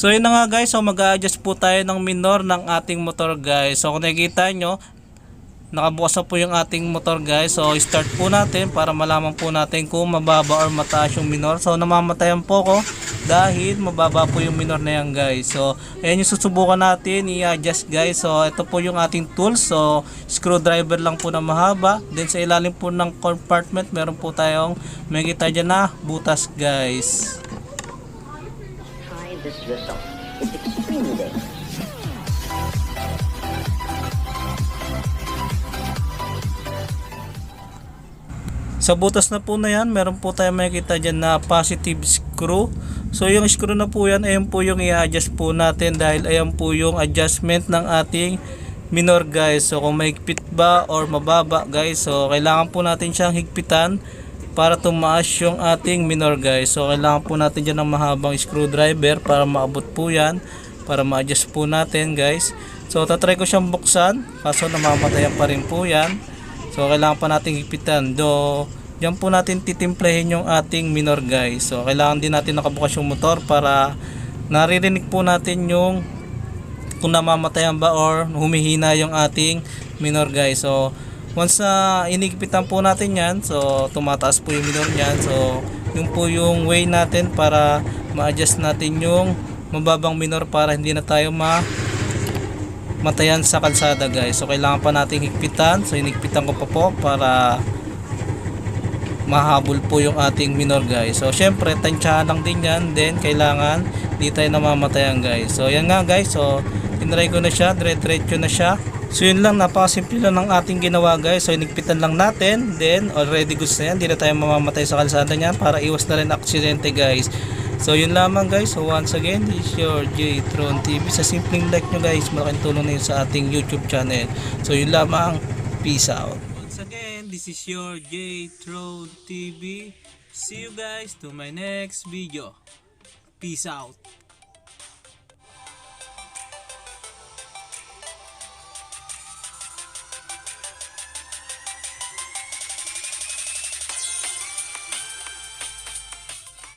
So yun na nga guys, so mag-a-adjust po tayo ng minor ng ating motor guys. So kung nakikita nyo, nakabukas na po yung ating motor guys. So start po natin para malaman po natin kung mababa or mataas yung minor. So namamatayan po ko dahil mababa po yung minor na yan guys. So ayan yung susubukan natin i-adjust guys. So ito po yung ating tools. So screwdriver lang po na mahaba. Then sa ilalim po ng compartment meron po tayong makikita dyan na butas guys. This yourself. It's extremely dangerous. Sa butas na po na yan, meron po tayo makikita dyan na positive screw. So yung screw na po yan, ayan po yung i-adjust po natin dahil ayan po yung adjustment ng ating minor guys. So kung mahigpit ba or mababa guys, so kailangan po natin siyang higpitan para tumaas yung ating minor guys. So kailangan po natin dyan ng mahabang screwdriver para maabot po yan, para ma-adjust po natin guys. So tatry ko siyang buksan kaso namamatayan pa rin po yan. So kailangan pa natin higpitan. Diyan po natin titimplahin yung ating minor guys. So kailangan din natin nakabukas yung motor para naririnig po natin yung kung namamatayan ba or humihina yung ating minor guys. So once na inigpitan po natin yan, so tumataas po yung minor nyan. So yun po yung way natin para ma-adjust natin yung mababang minor para hindi na tayo matayan sa kalsada guys. So kailangan pa natin higpitan. So inigpitan ko pa po para mahabol po yung ating minor guys. So syempre tansyahan lang din yan. Then kailangan hindi tayo namamatayan guys. So yan nga guys. So tinry ko na siya, dire-diretso na siya. So yun lang, napakasimple lang ng ating ginawa guys. So inigpitan lang natin, then already goods na yan. Hindi na tayo mamamatay sa kalsada niyan para iwas na rin aksidente guys. So yun lamang guys. So once again, this is your J-Tron TV. Sa simpleng like nyo guys, malaking tulong na yun sa ating YouTube channel. So yun lamang, peace out. Once again, this is your J-Tron TV. See you guys to my next video. Peace out.